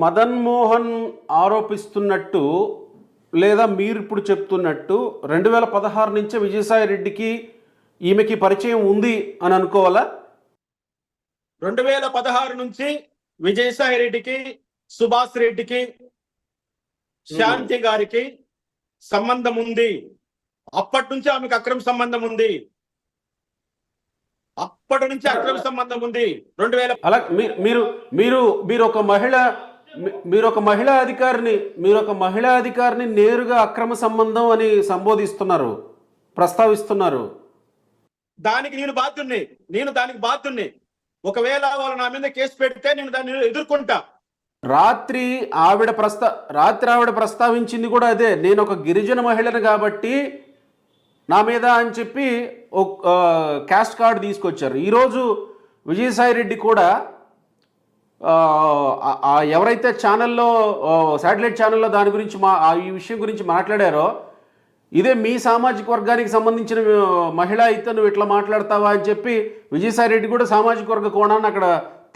మదన్ మోహన్ ఆరోపిస్తున్నట్టు లేదా మీరు ఇప్పుడు చెప్తున్నట్టు 2016 నుంచే విజయసాయి రెడ్డికి ఈమెకి పరిచయం ఉంది అని అనుకోవాలా? 2016 నుంచి విజయసాయి రెడ్డికి, సుభాష్ రెడ్డికి, శాంతి గారికి సంబంధం ఉంది. అప్పటి నుంచి ఆమెకు అక్రమ సంబంధం ఉంది. అప్పటి నుంచి అక్రమ సంబంధం ఉంది. 2000 అలా మీరు మీరు మీరు ఒక మహిళ మీరు ఒక మహిళా అధికారిని నేరుగా అక్రమ సంబంధం అని సంబోధిస్తున్నారు, ప్రస్తావిస్తున్నారు. దానికి నేను దానికి బాధ్యుణ్ణి. ఒకవేళ వాళ్ళు నా మీద కేసు పెడితే నేను దాన్ని ఎదుర్కొంటా. రాత్రి ఆవిడ ప్రస్తావించింది కూడా అదే. నేను ఒక గిరిజన మహిళను కాబట్టి నా మీద అని చెప్పి ఒక క్యాస్ట్ కార్డు తీసుకొచ్చారు. ఈరోజు విజయసాయి రెడ్డి కూడా ఎవరైతే ఛానల్లో శాటిలైట్ ఛానల్లో దాని గురించి ఈ విషయం గురించి మాట్లాడారో, ఇదే మీ సామాజిక వర్గానికి సంబంధించిన మహిళ అయితే నువ్వు ఇట్లా మాట్లాడతావా అని చెప్పి విజయసాయి రెడ్డి కూడా సామాజిక వర్గ కోణాన్ని అక్కడ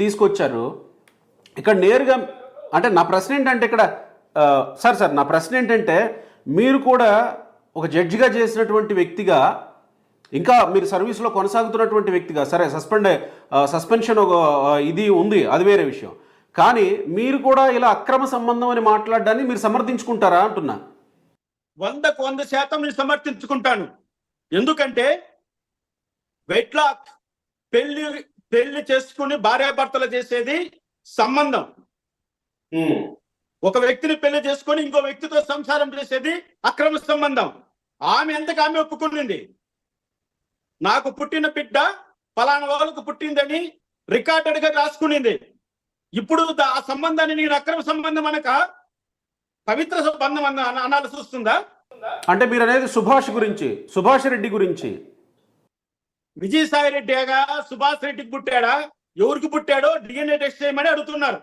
తీసుకొచ్చారు. ఇక్కడ నేరుగా అంటే నా ప్రశ్న ఏంటంటే ఇక్కడ సార్ నా ప్రశ్న ఏంటంటే, మీరు కూడా ఒక జడ్జిగా చేసినటువంటి వ్యక్తిగా, ఇంకా మీరు సర్వీస్లో కొనసాగుతున్నటువంటి వ్యక్తిగా, సరే సస్పెన్షన్ ఒక ఇది ఉంది, అది వేరే విషయం. కానీ మీరు కూడా ఇలా అక్రమ సంబంధం అని మాట్లాడడాన్ని మీరు సమర్థించుకుంటారా అంటున్నా? 100% నేను సమర్థించుకుంటాను. ఎందుకంటే వెట్లాక్ పెళ్లి చేసుకుని భార్యాభర్తలు చేసేది సంబంధం. ఒక వ్యక్తిని పెళ్లి చేసుకొని ఇంకో వ్యక్తితో సంసారం చేసేది అక్రమ సంబంధం. ఆమె ఎంతకు ఆమె ఒప్పుకునింది. నాకు పుట్టిన బిడ్డ ఫలానా వాళ్ళకు పుట్టిందని రికార్డెడ్ గా రాసుకునింది. ఇప్పుడు ఆ సంబంధాన్ని నేను అక్రమ సంబంధం అనక పవిత్ర సంబంధం అనాల్సి వస్తుందా? అంటే మీరు అనేది సుభాష్ రెడ్డి గురించి. విజయసాయి రెడ్డిగా సుభాష్ రెడ్డికి పుట్టాడా, ఎవరికి పుట్టాడో డిఎన్ఏ టెస్ట్ చేయమని అడుగుతున్నారు.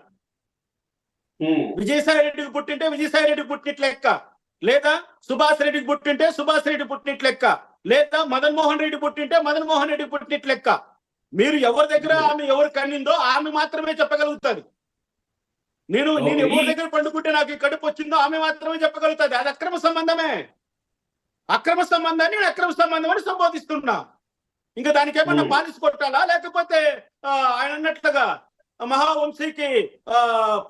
విజయసాయి రెడ్డికి పుట్టింటే విజయసాయి రెడ్డికి పుట్టినట్లు లెక్క, లేదా సుభాష్ రెడ్డికి పుట్టింటే సుభాష్ రెడ్డి పుట్టినట్లు లెక్క, లేదా మదన్ మోహన్ రెడ్డి పుట్టింటే మదన్ మోహన్ రెడ్డి పుట్టినట్లు లెక్క. మీరు ఎవరి దగ్గర ఆమె ఎవరు కన్నిందో ఆమె మాత్రమే చెప్పగలుగుతుంది. నేను ఎవరి దగ్గర పండుకుంటే నాకు ఈ కడుపు వచ్చిందో ఆమె మాత్రమే చెప్పగలుగుతుంది. అది అక్రమ సంబంధమే. అక్రమ సంబంధాన్ని నేను అక్రమ సంబంధం అని సంబోధిస్తున్నా. ఇంకా దానికి ఏమన్నా పాలిసి కొట్టాలా, లేకపోతే ఆయన అన్నట్లుగా మహావంశీకి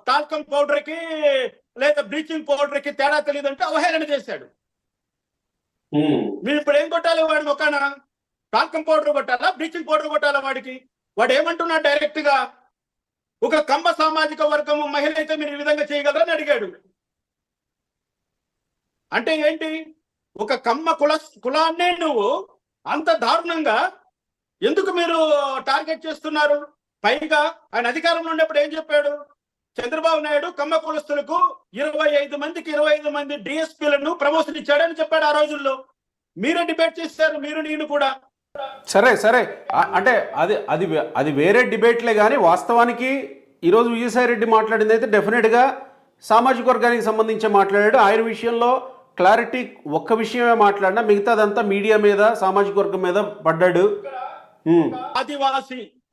టాల్కం పౌడర్ కి లేదా బ్లీచింగ్ పౌడర్ కి తేడా తెలియదంటే అవహేళన చేశాడు. మీరు ఇప్పుడు ఏం కొట్టాలి వాడి మొక్కన? టాల్కం పౌడర్ కొట్టాలా, బ్లీచింగ్ పౌడర్ కొట్టాలా? వాడు ఏమంటున్నాడు డైరెక్ట్ గా, ఒక కమ్మ సామాజిక వర్గం మహిళ అయితే మీరు ఈ విధంగా చేయగలరని అడిగాడు. అంటే ఏంటి? ఒక కమ్మ కులాన్నే నువ్వు అంత దారుణంగా ఎందుకు మీరు టార్గెట్ చేస్తున్నారు? పైగా ఆయన అధికారంలో ఉన్నప్పుడు ఏం చెప్పాడు? చంద్రబాబు నాయుడు కమ్మ కులస్తులకు 25 మంది డిఎస్పీలను ప్రమోషన్ ఇచ్చాడని చెప్పాడు ఆ రోజుల్లో. మీరే డిబేట్ చేశారు, మీరు నేను కూడా. సరే అంటే అది వేరే డిబేట్లే. కానీ వాస్తవానికి ఈరోజు విజయసాయి రెడ్డి మాట్లాడింది అయితే డెఫినెట్గా సామాజిక వర్గానికి సంబంధించి మాట్లాడాడు. ఆయన విషయంలో క్లారిటీ ఒక్క విషయమే మాట్లాడినా, మిగతాదంతా మీడియా మీద, సామాజిక వర్గం మీద పడ్డాడు.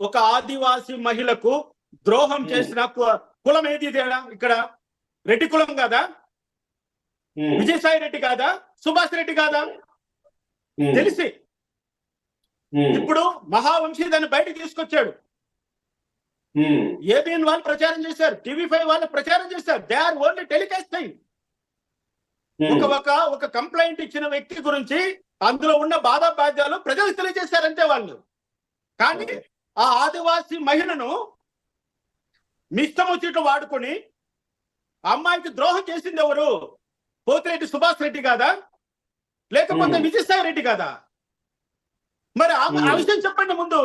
ఒక ఆదివాసి మహిళకు ద్రోహం చేసిన కులం ఏది? ఇక్కడ రెడ్డి కులం కాదా? విజయసాయి రెడ్డి కాదా? సుభాష్ రెడ్డి కాదా? తెలిసి ఇప్పుడు మహావంశీ దాన్ని బయటకు తీసుకొచ్చాడు. ఏబిఎన్ వాళ్ళు ప్రచారం చేశారు, టీవీ5 వాళ్ళు ప్రచారం చేశారు. They are only telecasting. ఒక కంప్లైంట్ ఇచ్చిన వ్యక్తి గురించి అందులో ఉన్న బాధాబాధ్యాలు ప్రజలకు తెలియజేశారంటే వాళ్ళు. కానీ ఆ ఆదివాసి మహిళను మీ ఇష్టం వచ్చినట్లు వాడుకొని అమ్మాయికి ద్రోహం చేసింది ఎవరు? పోతిరెడ్డి సుభాష్ రెడ్డి కాదా, లేకపోతే విజయసాయి రెడ్డి కాదా? మరి ఆ విషయం చెప్పండి ముందు.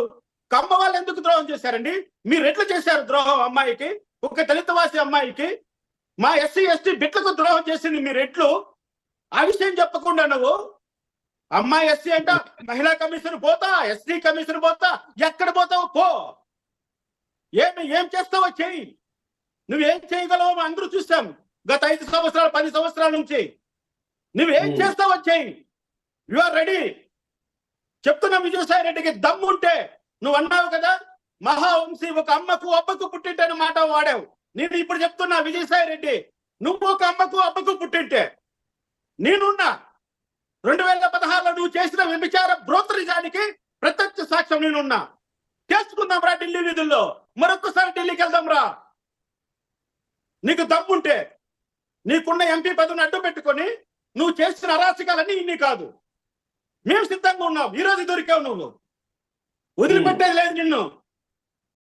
కమ్మ వాళ్ళు ఎందుకు ద్రోహం చేశారండి? మీరు ఎట్లా చేశారు ద్రోహం అమ్మాయికి? ఒక దళితవాసి అమ్మాయికి, మా ఎస్సీ ఎస్టీ బిడ్డలకు ద్రోహం చేసింది మీరు ఎట్లు? ఆ విషయం చెప్పకుండా నువ్వు అమ్మాయి ఎస్సీ అంట, మహిళా కమిషన్ పోతా, ఎస్సీ కమిషన్ పోతా, ఎక్కడ పోతావు పో. ఏం చేస్తావో చెయ్యి. నువ్వేం చేయగలవో అందరూ చూసాం గత 5 సంవత్సరాలు 10 సంవత్సరాల నుంచి. నువ్వేం చేస్తావో చెయ్యి. You are ready. చెప్తున్నా, విజయసాయి రెడ్డికి దమ్ముంటే నువ్వు అన్నావు కదా, మహావంశీ ఒక అమ్మకు అబ్బకు పుట్టింటని మాట వాడావు. నేను ఇప్పుడు చెప్తున్నా విజయసాయి రెడ్డి, నువ్వు ఒక అమ్మకు అబ్బకు పుట్టింటే నేనున్నా. 2016లో నువ్వు చేసిన వ్యభిచార బ్రోకరేజానికి ప్రత్యక్ష సాక్ష్యం నేనున్నా. చేసుకుందాం రా ఢిల్లీ వీధుల్లో, మరొక్కసారి ఢిల్లీకి వెళ్దాం రా. నీకు దమ్ముంటే నీకున్న ఎంపీ పదవిని అడ్డు పెట్టుకొని నువ్వు చేసిన అరాచకాలన్నీ ఇన్ని కాదు. మేము సిద్ధంగా ఉన్నాం. ఈ రోజు దొరికావు, నువ్వు వదిలిపెట్టేది లేదు నిన్ను.